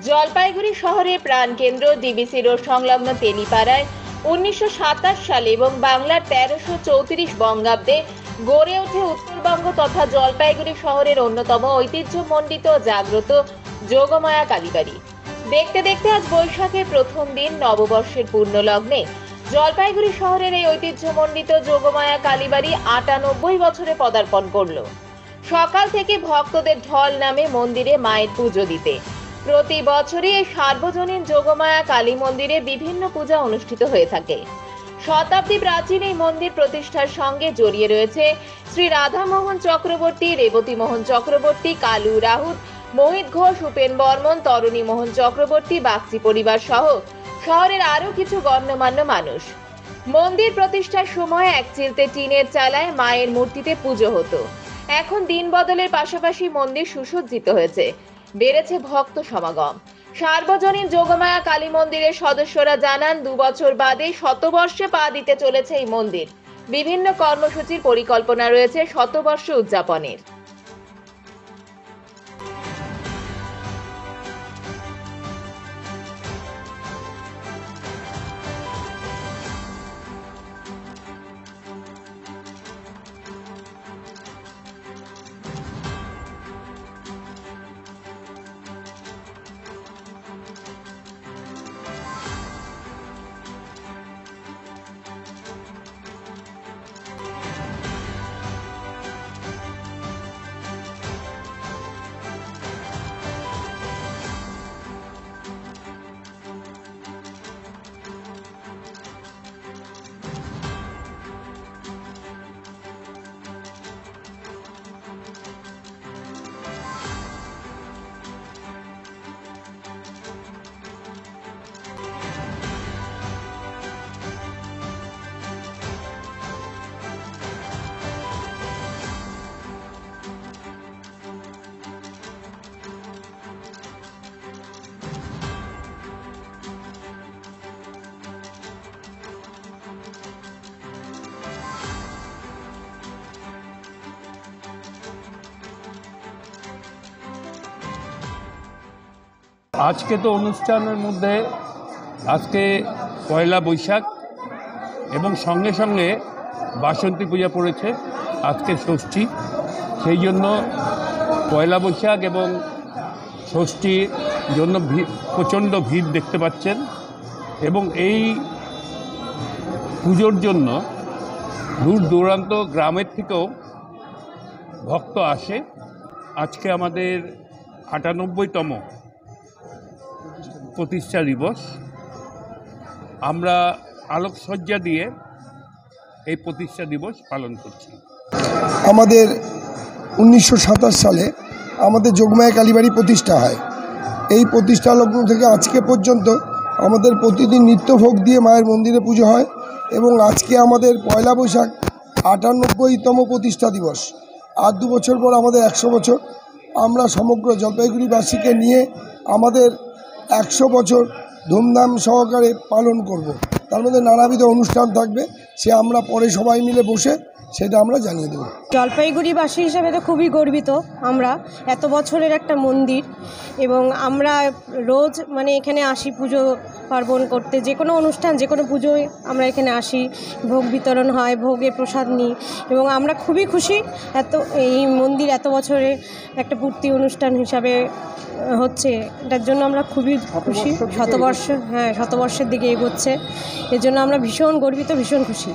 জলপাইগুড়ি শহরে প্রাণকেন্দ্র DBC road সংলগ্ন তেলিপাড়ায় 1927 সালে এবং বাংলার 1334 বঙ্গাব্দে গড়ে ওঠে উত্তরবঙ্গ তথা জলপাইগুড়ি শহরের অন্যতম ঐতিহ্যমণ্ডিত জাগ্রত যোগমায়া কালীবাড়ি। দেখতে দেখতে আজ বৈশাখের প্রথম দিন নববর্ষের পূর্ণলগ্নে জলপাইগুড়ি শহরের এই ঐতিহ্যমণ্ডিত যোগমায়া কালীবাড়ি 98 বছরে পদার্পণ করল। সকাল থেকে ভক্তদের ঢল নামে মন্দিরে মায়ের পুজো দিতে। প্রতি বছরই এই সার্বজনীন যোগমায়া কালী মন্দিরে বিভিন্ন পূজা অনুষ্ঠিত হয়ে থাকে। শতাব্দী প্রাচীন এই মন্দির প্রতিষ্ঠার সঙ্গে জড়িয়ে রয়েছে শ্রী রাধামোহন চক্রবর্তী, রেবতী মোহন চক্রবর্তী, কালু রাহুত, মোহিত ঘোষ, উপেন বর্মন, তরণী মোহন চক্রবর্তী, বাগচি পরিবার সহ শহরের আরো কিছু গণ্যমান্য মানুষ। মন্দির প্রতিষ্ঠার সময় এক চিলতে টিনের চালায় মায়ের মূর্তিতে পুজো হতো। এখন দিন বদলের পাশাপাশি মন্দির সুসজ্জিত হয়েছে, বেড়েছে ভক্ত সমাগম। সার্বজনীন যোগমায়া কালী মন্দিরের সদস্যরা জানান, 2 বছর বাদে শতবর্ষে পা দিতে চলেছে এই মন্দির। বিভিন্ন কর্মসূচির পরিকল্পনা রয়েছে শতবর্ষ উদযাপনের। আজকে তো অনুষ্ঠানের মধ্যে আজকে পয়লা বৈশাখ এবং সঙ্গে সঙ্গে বাসন্তী পূজা পড়েছে, আজকে ষষ্ঠী। সেই জন্য পয়লা বৈশাখ এবং ষষ্ঠীর জন্য প্রচণ্ড ভিড় দেখতে পাচ্ছেন এবং এই পুজোর জন্য দূর দূরান্ত গ্রামের থেকেও ভক্ত আসে। আজকে আমাদের 98তম প্রতিষ্ঠা দিবস। আমরা আলোকসজ্জা দিয়ে এই প্রতিষ্ঠা দিবস পালন করছি। আমাদের 1927 সালে আমাদের যোগমায়া কালীবাড়ি প্রতিষ্ঠা হয়। এই প্রতিষ্ঠা লগ্ন থেকে আজকে পর্যন্ত আমাদের প্রতিদিন নিত্যভোগ দিয়ে মায়ের মন্দিরে পুজো হয় এবং আজকে আমাদের পয়লা বৈশাখ 98তম প্রতিষ্ঠা দিবস। আর 2 বছর পর আমাদের 100 বছর। আমরা সমগ্র জলপাইগুড়িবাসীকে নিয়ে আমাদের 100 বছর ধুমধাম সহকারে পালন করব। তার মধ্যে নানাবিধ অনুষ্ঠান থাকবে, সে আমরা পরে সবাই মিলে বসে সেটা আমরা জানিয়ে দেব। জলপাইগুড়িবাসী হিসেবে তো খুবই গর্বিত আমরা, এত বছরের একটা মন্দির এবং আমরা রোজ এখানে আসি পুজো পার্বণ করতে। যে কোনো অনুষ্ঠান, যে কোনো পুজোয় আমরা এখানে আসি, ভোগ বিতরণ হয়, ভোগের প্রসাদ নিই এবং আমরা খুবই খুশি এই মন্দির এত বছরে একটা পূর্তি অনুষ্ঠান হিসাবে হচ্ছে। এটার জন্য আমরা খুবই খুশি। শতবর্ষের দিকে এগোচ্ছে, এর জন্য আমরা ভীষণ গর্বিত, ভীষণ খুশি।